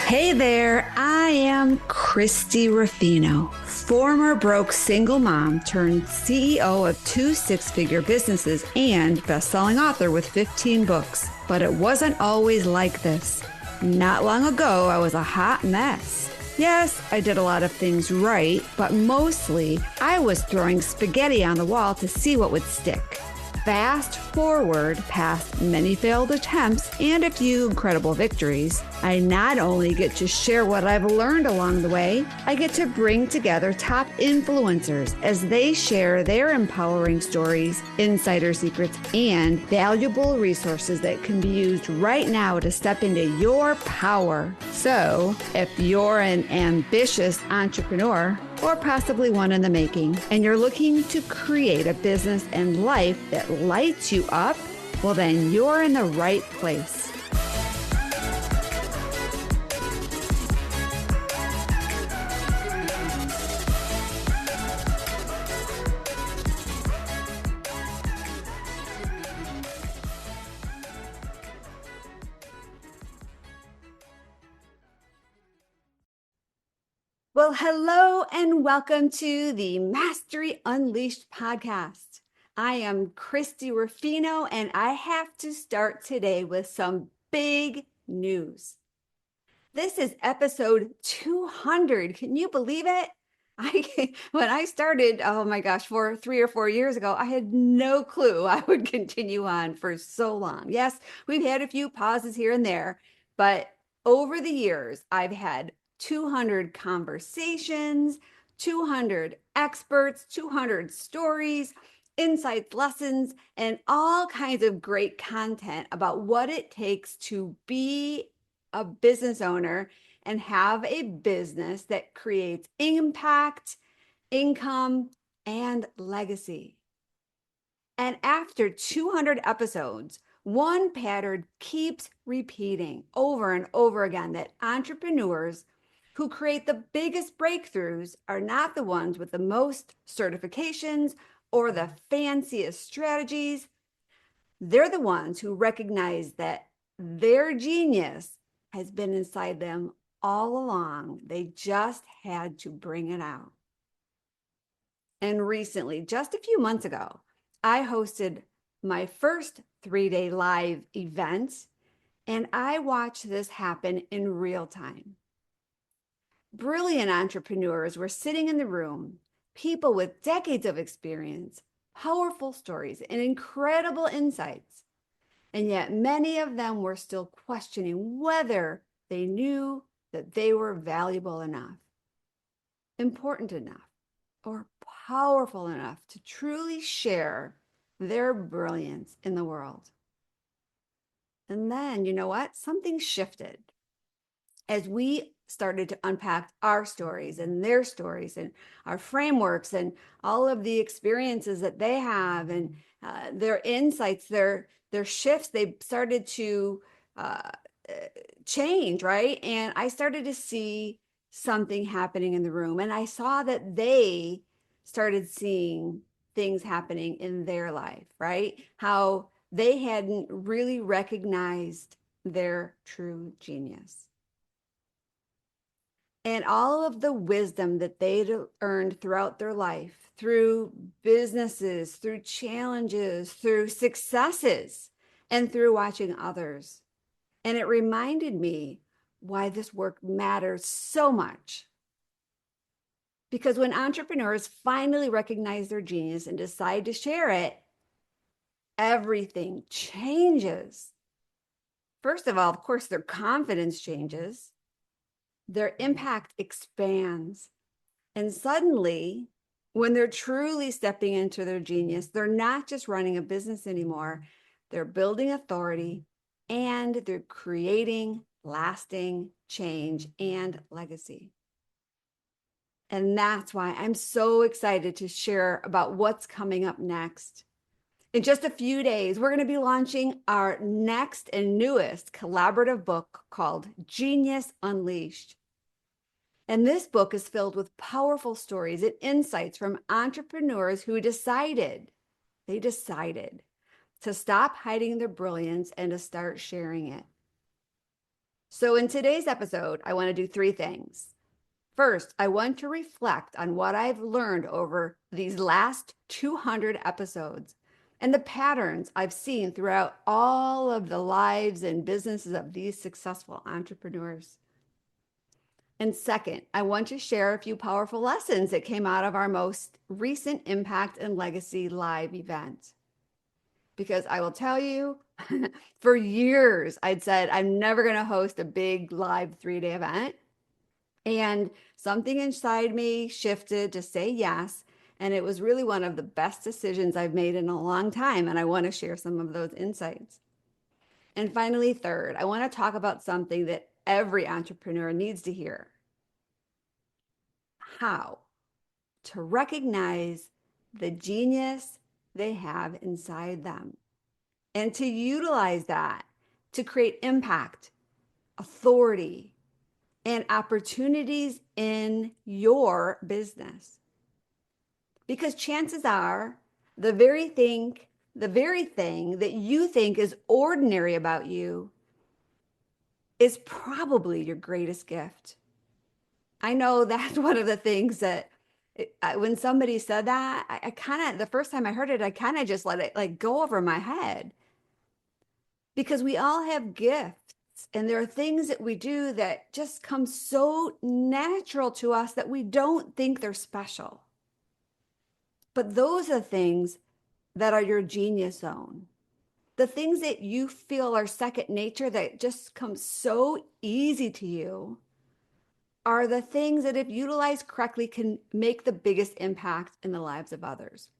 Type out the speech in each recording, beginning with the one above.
Hey there, I am Christie Ruffino, former broke single mom turned CEO of 2 six-figure businesses and best-selling author with 15 books. But it wasn't always like this. Not long ago, I was a hot mess. Yes, I did a lot of things right, but mostly I was throwing spaghetti on the wall to see what would stick. Fast forward past many failed attempts and a few incredible victories, I not only get to share what I've learned along the way, I get to bring together top influencers as they share their empowering stories, insider secrets, and valuable resources that can be used right now to step into your power. So, if you're an ambitious entrepreneur, or possibly one in the making, and you're looking to create a business and life that lights you up, well then you're in the right place. Well, hello and welcome to the Mastery Unleashed podcast. I am Christie Ruffino and I have to start today with some big news. This is episode 200. Can you believe it? When I started, oh my gosh, 3 or 4 years ago, I had no clue I would continue on for so long. Yes, we've had a few pauses here and there, but over the years, I've had 200 conversations, 200 experts, 200 stories, insights, lessons, and all kinds of great content about what it takes to be a business owner and have a business that creates impact, income, and legacy. And after 200 episodes, one pattern keeps repeating over and over again that entrepreneurs who create the biggest breakthroughs are not the ones with the most certifications or the fanciest strategies. They're the ones who recognize that their genius has been inside them all along. They just had to bring it out. And recently, just a few months ago, I hosted my first 3-day live event, and I watched this happen in real time. Brilliant entrepreneurs were sitting in the room, people with decades of experience, powerful stories, and incredible insights. And yet many of them were still questioning whether they knew that they were valuable enough, important enough, or powerful enough to truly share their brilliance in the world. And then, you know what? Something shifted as we started to unpack our stories and their stories and our frameworks and all of the experiences that they have and their insights, their shifts. They started to change, right? And I started to see something happening in the room, and I saw that they started seeing things happening in their life, right? How they hadn't really recognized their true genius. And all of the wisdom that they'd earned throughout their life, through businesses, through challenges, through successes, and through watching others. And it reminded me why this work matters so much. Because when entrepreneurs finally recognize their genius and decide to share it, everything changes. First of all, of course, their confidence changes. Their impact expands. And suddenly, when they're truly stepping into their genius, they're not just running a business anymore. They're building authority and they're creating lasting change and legacy. And that's why I'm so excited to share about what's coming up next. In just a few days, we're going to be launching our next and newest collaborative book called Genius Unleashed. And this book is filled with powerful stories and insights from entrepreneurs who decided to stop hiding their brilliance and to start sharing it. So, in today's episode, I want to do three things. First, I want to reflect on what I've learned over these last 200 episodes and the patterns I've seen throughout all of the lives and businesses of these successful entrepreneurs. And second, I want to share a few powerful lessons that came out of our most recent Impact and Legacy live event. Because I will tell you, for years, I'd said I'm never going to host a big live 3-day event. And something inside me shifted to say yes. And it was really one of the best decisions I've made in a long time. And I want to share some of those insights. And finally, third, I want to talk about something that every entrepreneur needs to hear: how to recognize the genius they have inside them and to utilize that to create impact, authority, and opportunities in your business. Because chances are the very thing that you think is ordinary about you is probably your greatest gift. I know that's one of the things that when somebody said that, I kind of, the first time I heard it, I kind of just let it like go over my head because we all have gifts and there are things that we do that just come so natural to us that we don't think they're special. But those are things that are your genius zone. The things that you feel are second nature that just come so easy to you are the things that, if utilized correctly, can make the biggest impact in the lives of others.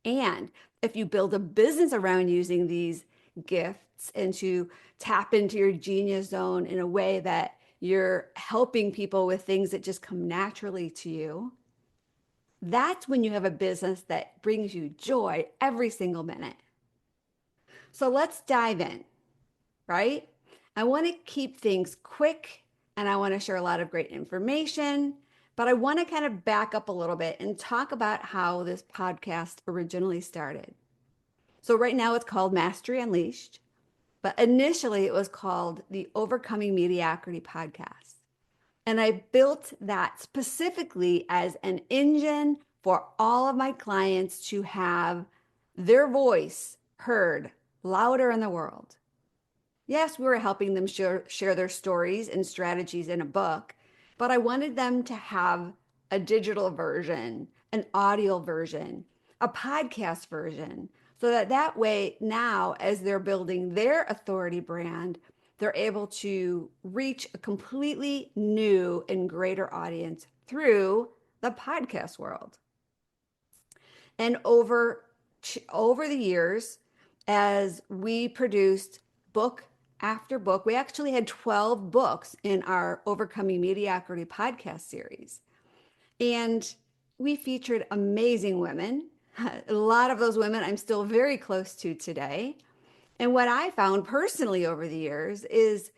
And if you build a business around using these gifts and to tap into your genius zone in a way that you're helping people with things that just come naturally to you, that's when you have a business that brings you joy every single minute. So let's dive in, right? I want to keep things quick and I want to share a lot of great information, but I want to kind of back up a little bit and talk about how this podcast originally started. So, right now it's called Mastery Unleashed, but initially it was called the Overcoming Mediocrity Podcast. And I built that specifically as an engine for all of my clients to have their voice heard louder in the world. Yes, we were helping them share their stories and strategies in a book, but I wanted them to have a digital version, an audio version, a podcast version, so that way now, as they're building their authority brand, they're able to reach a completely new and greater audience through the podcast world. And over the years, as we produced book after book, we actually had 12 books in our Overcoming Mediocrity podcast series. And we featured amazing women. A lot of those women I'm still very close to today. And what I found personally over the years is,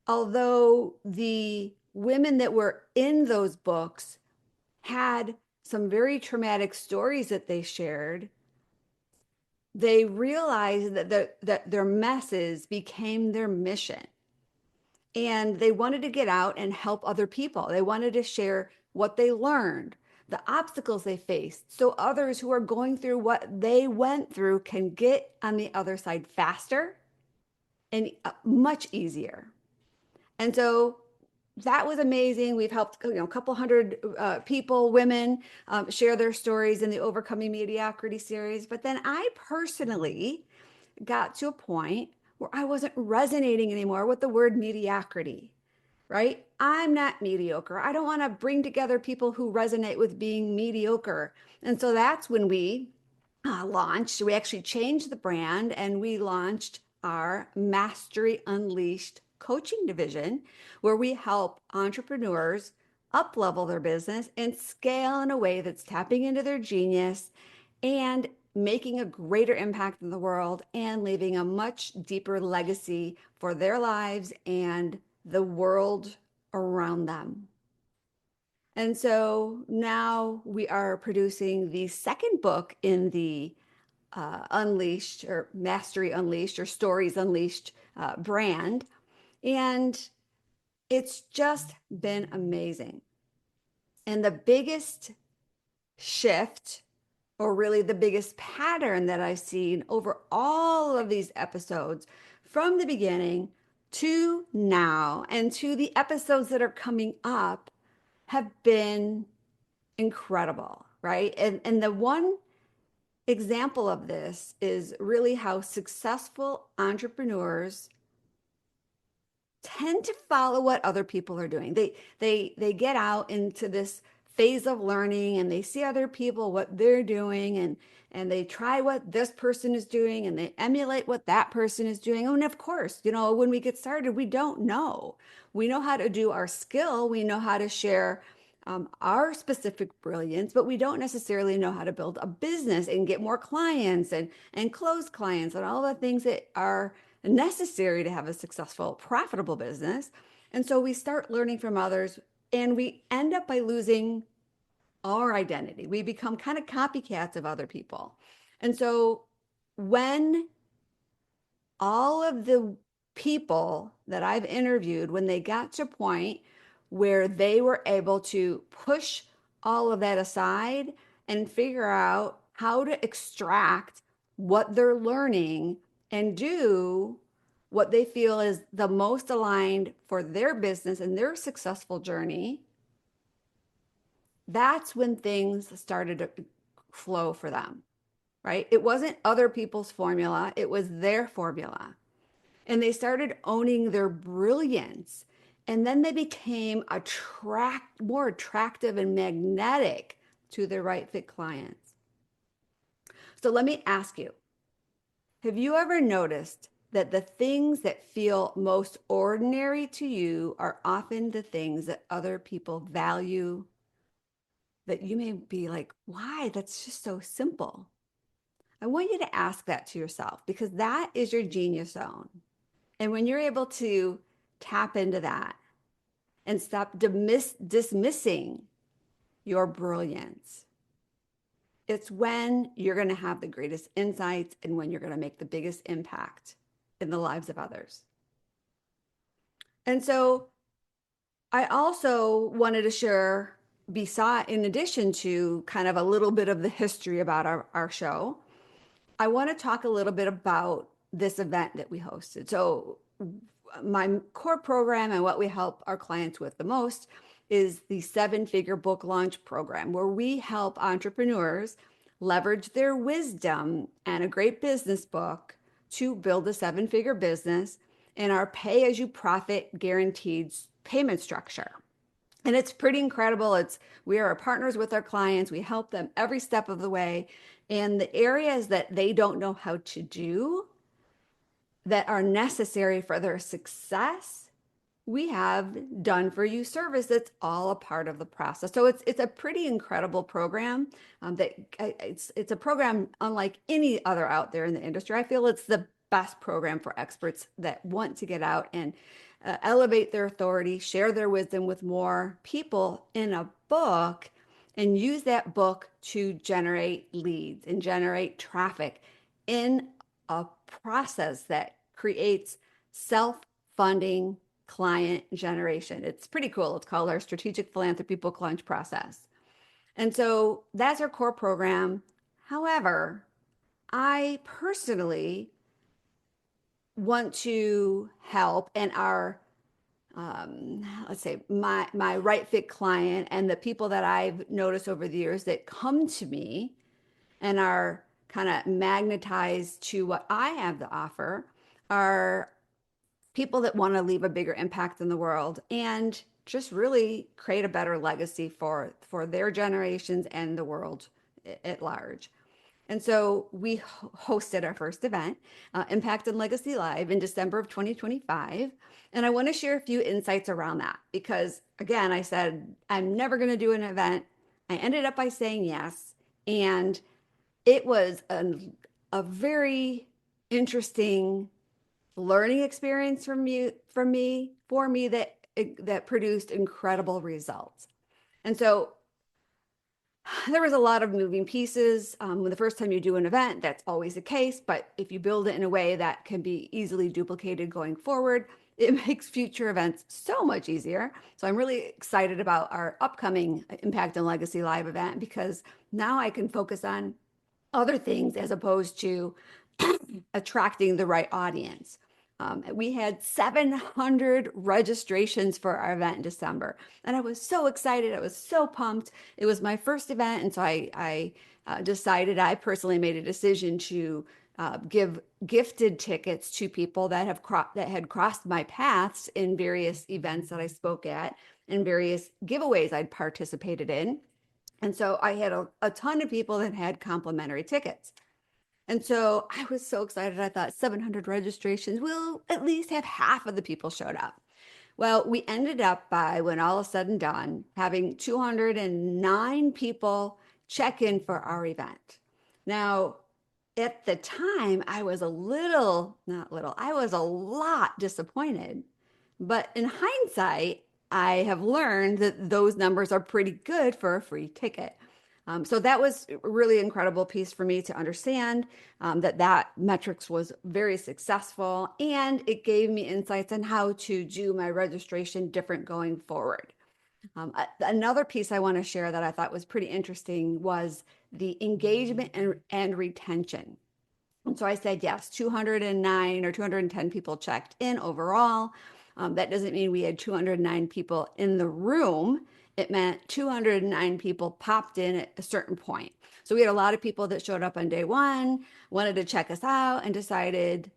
although the women that were in those books had some very traumatic stories that they shared, they realized that their messes became their mission. And they wanted to get out and help other people. They wanted to share what they learned, the obstacles they faced, so others who are going through what they went through can get on the other side faster and much easier. And so that was amazing. We've helped a couple hundred people, women, share their stories in the Overcoming Mediocrity series. But then I personally got to a point where I wasn't resonating anymore with the word mediocrity, right? I'm not mediocre. I don't want to bring together people who resonate with being mediocre. And so that's when we we actually changed the brand and we launched our Mastery Unleashed coaching division, where we help entrepreneurs up level their business and scale in a way that's tapping into their genius and making a greater impact in the world and leaving a much deeper legacy for their lives and the world around them. And so now we are producing the second book in the Unleashed or Mastery Unleashed or Stories Unleashed brand. And it's just been amazing. And the biggest shift, or really the biggest pattern that I've seen over all of these episodes from the beginning to now and to the episodes that are coming up, have been incredible, right? And the one example of this is really how successful entrepreneurs tend to follow what other people are doing. They get out into this phase of learning and they see other people what they're doing, and they try what this person is doing and they emulate what that person is doing. And of course, when we get started, we don't know. We know how to do our skill, we know how to share our specific brilliance, but we don't necessarily know how to build a business and get more clients and close clients and all the things that are necessary to have a successful, profitable business. And so we start learning from others and we end up by losing our identity. We become kind of copycats of other people. And so when all of the people that I've interviewed, when they got to a point where they were able to push all of that aside and figure out how to extract what they're learning and do what they feel is the most aligned for their business and their successful journey, that's when things started to flow for them, right? It wasn't other people's formula, it was their formula. And they started owning their brilliance. And then they became more attractive and magnetic to their right fit clients. So let me ask you, have you ever noticed that the things that feel most ordinary to you are often the things that other people value, that you may be like, why? That's just so simple. I want you to ask that to yourself, because that is your genius zone. And when you're able to tap into that and stop dismissing your brilliance, it's when you're going to have the greatest insights and when you're going to make the biggest impact in the lives of others. And so I also wanted to share, in addition to kind of a little bit of the history about our show, I want to talk a little bit about this event that we hosted. So my core program and what we help our clients with the most is the 7-figure book launch program, where we help entrepreneurs leverage their wisdom and a great business book to build a 7-figure business in our pay as you profit guaranteed payment structure. And it's pretty incredible. We are partners with our clients. We help them every step of the way. And the areas that they don't know how to do, that are necessary for their success, we have done for you service that's all a part of the process. So it's a pretty incredible program. It's a program unlike any other out there in the industry. I feel it's the best program for experts that want to get out and elevate their authority, share their wisdom with more people in a book, and use that book to generate leads and generate traffic in a process that creates self-funding client generation. It's pretty cool. It's called our Strategic Philanthropy Book Launch Process. And so that's our core program. However, I personally want to help, and let's say my right fit client and the people that I've noticed over the years that come to me and are kind of magnetized to what I have to offer are people that want to leave a bigger impact in the world and just really create a better legacy for their generations and the world at large. And so we hosted our first event, Impact and Legacy Live, in December of 2025. And I want to share a few insights around that because, again, I said, I'm never going to do an event. I ended up by saying yes. And it was a very interesting learning experience for me, that produced incredible results. And so There was a lot of moving pieces. When the first time you do an event, that's always the case. But if you build it in a way that can be easily duplicated going forward, it makes future events so much easier. So I'm really excited about our upcoming Impact and Legacy Live event because now I can focus on other things as opposed to attracting the right audience. We had 700 registrations for our event in December, and I was so excited. I was so pumped. It was my first event, and so I decided, I personally made a decision to give gifted tickets to people that had crossed my paths in various events that I spoke at and various giveaways I'd participated in. And so I had a ton of people that had complimentary tickets. And so I was so excited. I thought 700 registrations, will at least have half of the people showed up. Well, we ended up by, when all is said and done, having 209 people check in for our event. Now, at the time, I was a little, not little, I was a lot disappointed. But in hindsight, I have learned that those numbers are pretty good for a free ticket. So that was a really incredible piece for me to understand that metrics was very successful, and it gave me insights on how to do my registration different going forward. Another piece I want to share that I thought was pretty interesting was the engagement and retention. And so I said, yes, 209 or 210 people checked in overall. That doesn't mean we had 209 people in the room. It meant 209 people popped in at a certain point. So we had a lot of people that showed up on day one, wanted to check us out, and decided,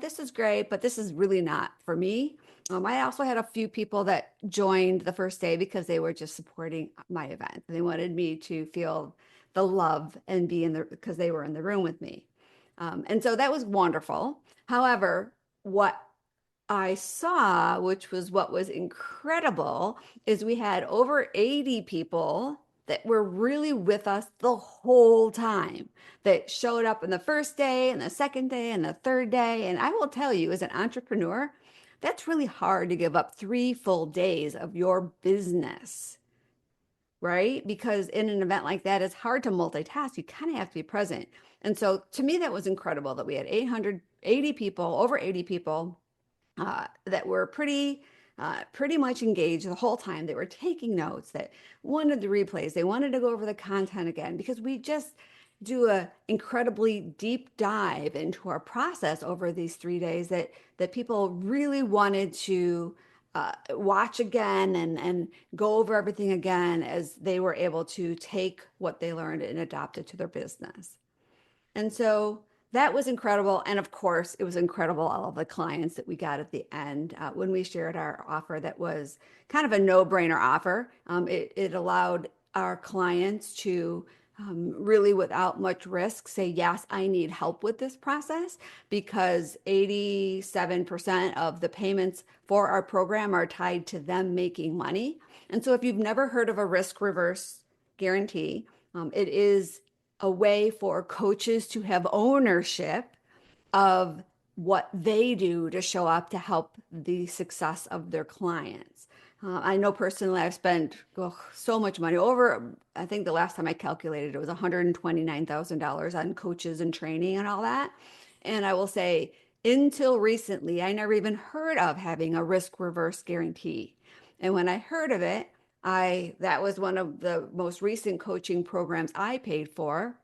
this is great, but this is really not for me. I also had a few people that joined the first day because they were just supporting my event. They wanted me to feel the love and be in the, because they were in the room with me. And so that was wonderful. However, what I saw, which was what was incredible, is we had over 80 people that were really with us the whole time, that showed up on the first day and the second day and the third day. And I will tell you, as an entrepreneur, that's really hard to give up 3 full days of your business, right? Because in an event like that, it's hard to multitask. You kind of have to be present. And so to me, that was incredible that we had 880 people, over 80 people that were pretty much engaged the whole time. They were taking notes, that wanted the replays. They wanted to go over the content again because we just do a incredibly deep dive into our process over these 3 days that people really wanted to watch again and go over everything again as they were able to take what they learned and adopt it to their business. And so that was incredible. And of course, it was incredible, all of the clients that we got at the end when we shared our offer that was kind of a no-brainer offer. It allowed our clients to really, without much risk, say, yes, I need help with this process, because 87% of the payments for our program are tied to them making money. And so if you've never heard of a risk reverse guarantee, it is a way for coaches to have ownership of what they do to show up to help the success of their clients. I know personally I've spent so much money, over, I think the last time I calculated it was $129,000 on coaches and training and all that. And I will say, until recently, I never even heard of having a risk reverse guarantee. And when I heard of it, that was one of the most recent coaching programs I paid for.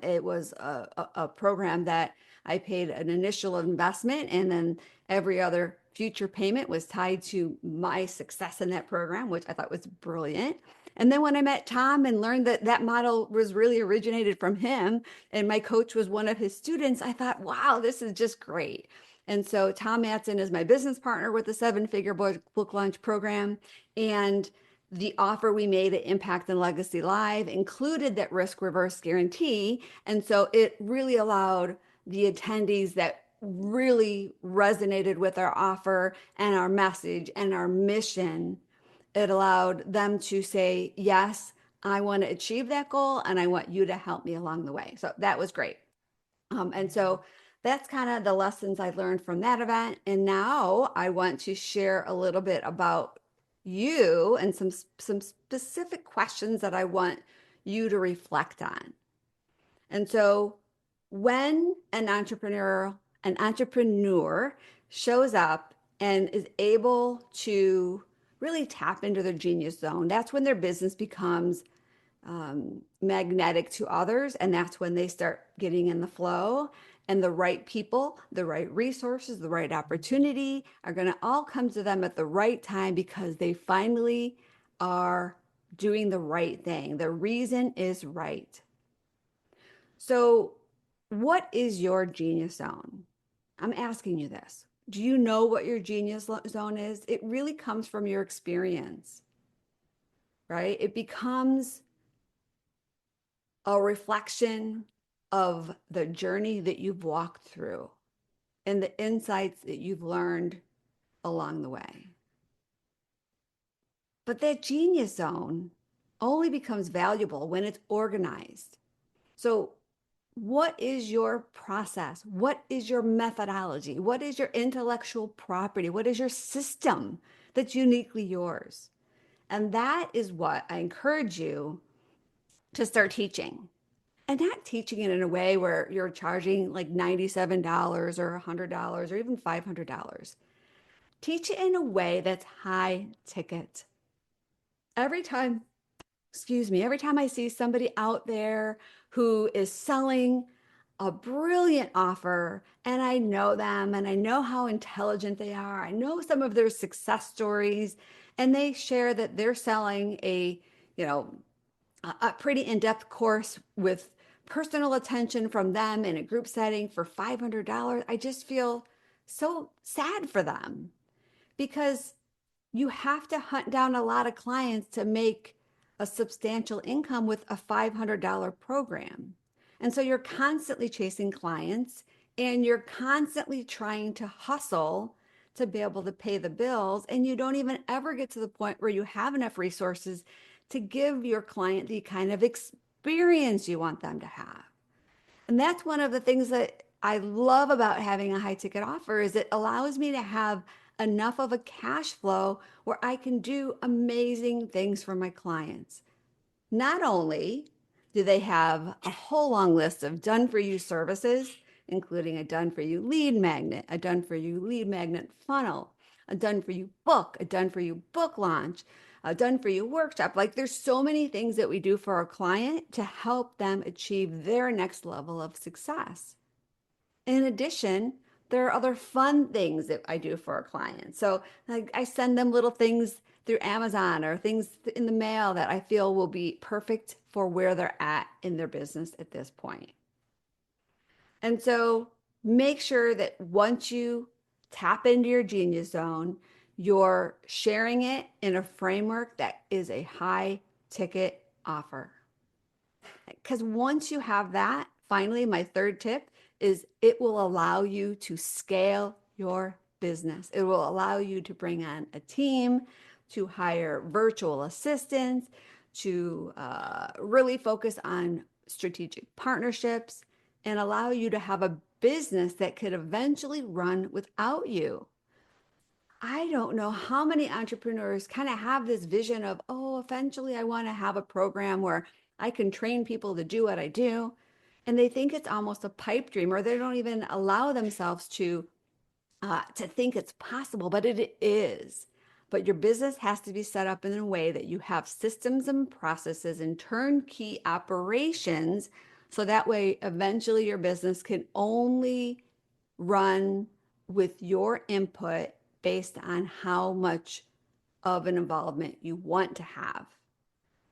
It was a program that I paid an initial investment, and then every other future payment was tied to my success in that program, which I thought was brilliant. And then when I met Tom and learned that that model was really originated from him, and my coach was one of his students, I thought, wow, this is just great. And so Tom Matson is my business partner with the Seven Figure Book Launch Program. And the offer we made at Impact and Legacy Live included that risk reverse guarantee. And so it really allowed the attendees that really resonated with our offer and our message and our mission, it allowed them to say, yes, I want to achieve that goal and I want you to help me along the way. So that was great. And so that's kind of the lessons I learned from that event. And now I want to share a little bit about you and some specific questions that I want you to reflect on. And so when an entrepreneur shows up and is able to really tap into their genius zone, that's when their business becomes magnetic to others. And that's when they start getting in the flow. And the right people, the right resources, the right opportunity are going to all come to them at the right time because they finally are doing the right thing. The reason is right. So, what is your genius zone? I'm asking you this. Do you know what your genius zone is? It really comes from your experience, right? It becomes a reflection of the journey that you've walked through and the insights that you've learned along the way. But that genius zone only becomes valuable when it's organized. So, what is your process? What is your methodology? What is your intellectual property? What is your system that's uniquely yours? And that is what I encourage you to start teaching. And not teaching it in a way where you're charging like $97 or $100 or even $500. Teach it in a way that's high ticket. Every time, every time I see somebody out there who is selling a brilliant offer and I know them and I know how intelligent they are, I know some of their success stories, and they share that they're selling you know, a pretty in-depth course with personal attention from them in a group setting for $500, I just feel so sad for them because you have to hunt down a lot of clients to make a substantial income with a $500 program. And so you're constantly chasing clients and you're constantly trying to hustle to be able to pay the bills. And you don't even ever get to the point where you have enough resources to give your client the kind of experience you want them to have. And that's one of the things that I love about having a high ticket offer is it allows me to have enough of a cash flow where I can do amazing things for my clients. Not only do they have a whole long list of done for you services, including a done for you lead magnet, a done for you lead magnet funnel, a done for you book, a done for you book launch, a done for you workshop. Like there's so many things that we do for our client to help them achieve their next level of success. In addition, there are other fun things that I do for our clients. So like I send them little things through Amazon or things in the mail that I feel will be perfect for where they're at in their business at this point. And so make sure that once you tap into your genius zone, you're sharing it in a framework that is a high ticket offer. Because once you have that, finally, my third tip is it will allow you to scale your business. It will allow you to bring on a team, to hire virtual assistants, to really focus on strategic partnerships, and allow you to have a business that could eventually run without you. I don't know how many entrepreneurs kind of have this vision of, oh, eventually I want to have a program where I can train people to do what I do. And they think it's almost a pipe dream, or they don't even allow themselves to think it's possible, but it is. But your business has to be set up in a way that you have systems and processes and turnkey operations. So that way, eventually, your business can only run with your input based on how much of an involvement you want to have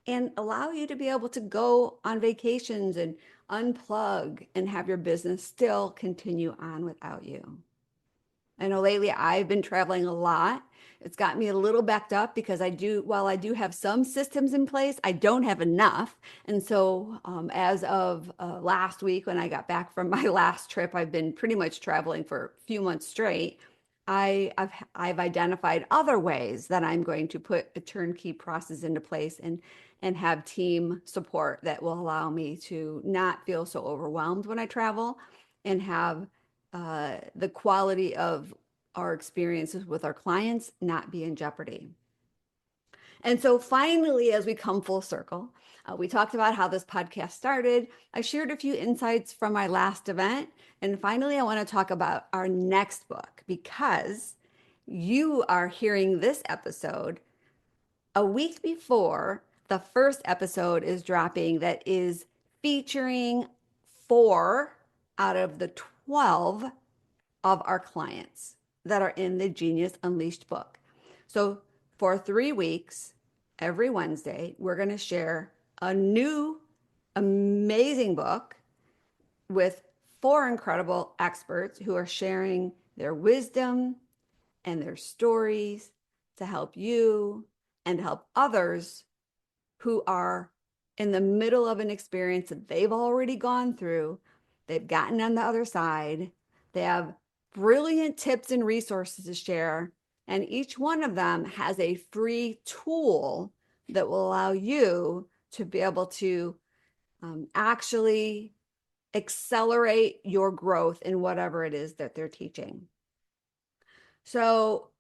and allow you to be able to go on vacations and unplug and have your business still continue on without you. I know lately I've been traveling a lot. It's got me a little backed up because while I do have some systems in place, I don't have enough. And so, as of last week, when I got back from my last trip, I've been pretty much traveling for a few months straight. I've identified other ways that I'm going to put a turnkey process into place and have team support that will allow me to not feel so overwhelmed when I travel and have the quality of our experiences with our clients not be in jeopardy. And so finally, as we come full circle, we talked about how this podcast started. I shared a few insights from my last event. And finally, I want to talk about our next book because you are hearing this episode a week before the first episode is dropping, that is featuring 4 out of the 12 of our clients that are in the Genius Unleashed book. So for 3 weeks, every Wednesday, we're going to share a new amazing book with 4 incredible experts who are sharing their wisdom and their stories to help you and help others who are in the middle of an experience that they've already gone through. They've gotten on the other side. They have brilliant tips and resources to share. And each one of them has a free tool that will allow you to be able to actually accelerate your growth in whatever it is that they're teaching. So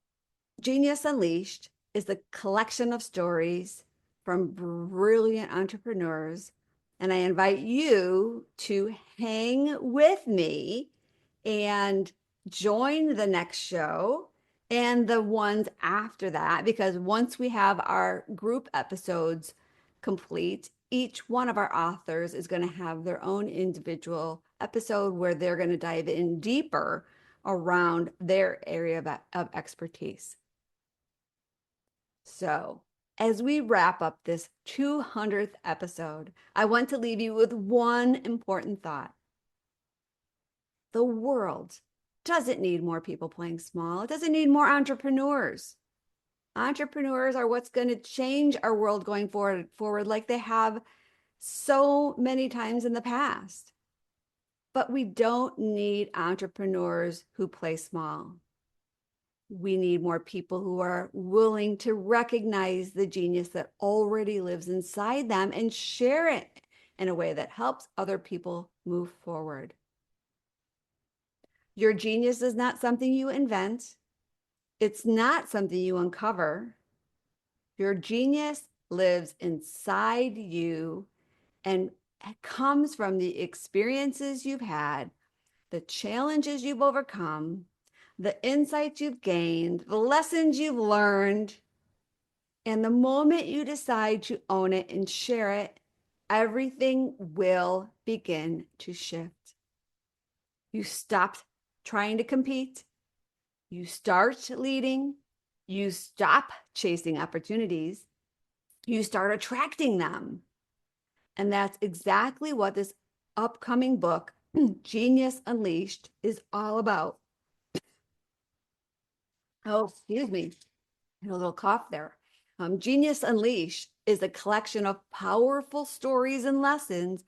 Genius Unleashed is the collection of stories from brilliant entrepreneurs. And I invite you to hang with me and join the next show and the ones after that, because once we have our group episodes complete, each one of our authors is going to have their own individual episode where they're going to dive in deeper around their area of expertise. So, as we wrap up this 200th episode, I want to leave you with one important thought. The world doesn't need more people playing small. It doesn't need more entrepreneurs. Entrepreneurs are what's going to change our world going forward like they have so many times in the past. But we don't need entrepreneurs who play small. We need more people who are willing to recognize the genius that already lives inside them and share it in a way that helps other people move forward. Your genius is not something you invent. It's not something you uncover. Your genius lives inside you and comes from the experiences you've had, the challenges you've overcome, the insights you've gained, the lessons you've learned. And the moment you decide to own it and share it, everything will begin to shift. You stop trying to compete. You start leading. You stop chasing opportunities. You start attracting them. And that's exactly what this upcoming book, Genius Unleashed, is all about. Oh, excuse me. I had a little cough there. Genius Unleashed is a collection of powerful stories and lessons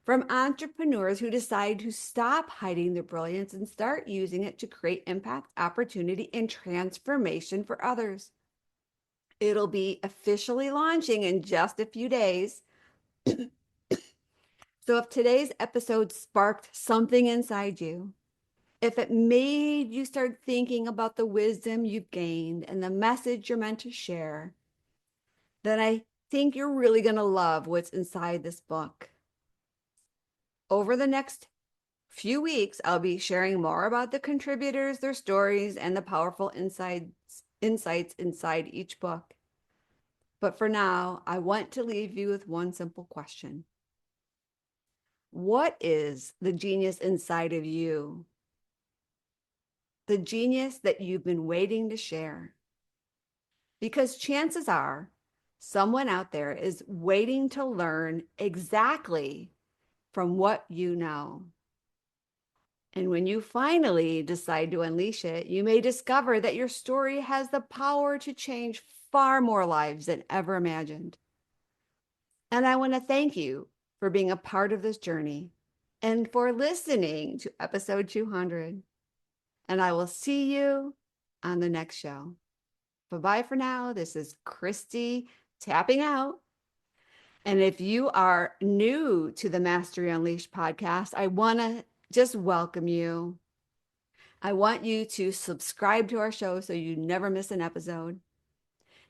from entrepreneurs who decide to stop hiding their brilliance and start using it to create impact, opportunity, and transformation for others. It'll be officially launching in just a few days. So if today's episode sparked something inside you, if it made you start thinking about the wisdom you've gained and the message you're meant to share, then I think you're really going to love what's inside this book. Over the next few weeks, I'll be sharing more about the contributors, their stories, and the powerful insights inside each book. But for now, I want to leave you with one simple question. What is the genius inside of you? The genius that you've been waiting to share? Because chances are someone out there is waiting to learn exactly from what you know. And when you finally decide to unleash it, you may discover that your story has the power to change far more lives than ever imagined. And I want to thank you for being a part of this journey and for listening to episode 200. And I will see you on the next show. Bye-bye for now. This is Christie tapping out. And if you are new to the Mastery Unleashed podcast, I want to just welcome you. I want you to subscribe to our show so you never miss an episode.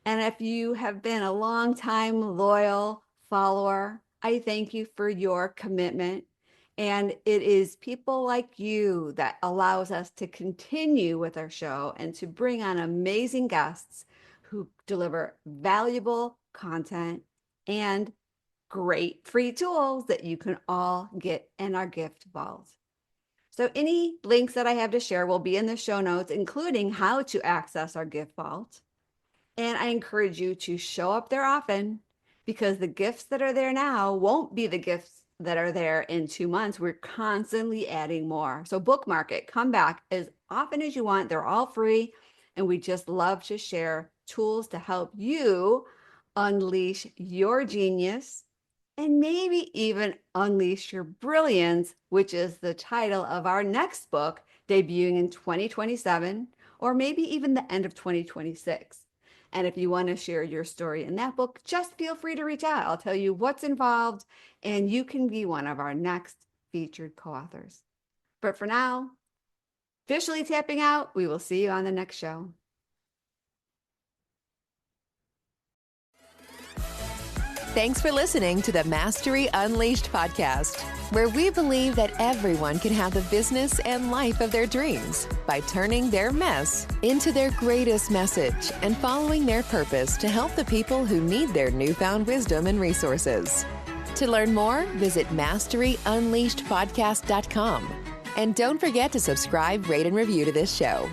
And if you have been a long time loyal follower, I thank you for your commitment. And it is people like you that allows us to continue with our show and to bring on amazing guests who deliver valuable content and great free tools that you can all get in our gift vault. So any links that I have to share will be in the show notes, including how to access our gift vault. And I encourage you to show up there often because the gifts that are there now won't be the gifts that are there in 2 months. We're constantly adding more. So bookmark it, come back as often as you want. They're all free. And we just love to share tools to help you unleash your genius and maybe even unleash your brilliance, which is the title of our next book debuting in 2027, or maybe even the end of 2026. And if you want to share your story in that book, just feel free to reach out. I'll tell you what's involved, and you can be one of our next featured co-authors. But for now, officially tapping out. We will see you on the next show. Thanks for listening to the Mastery Unleashed podcast, where we believe that everyone can have the business and life of their dreams by turning their mess into their greatest message and following their purpose to help the people who need their newfound wisdom and resources. To learn more, visit masteryunleashedpodcast.com. And don't forget to subscribe, rate, and review to this show.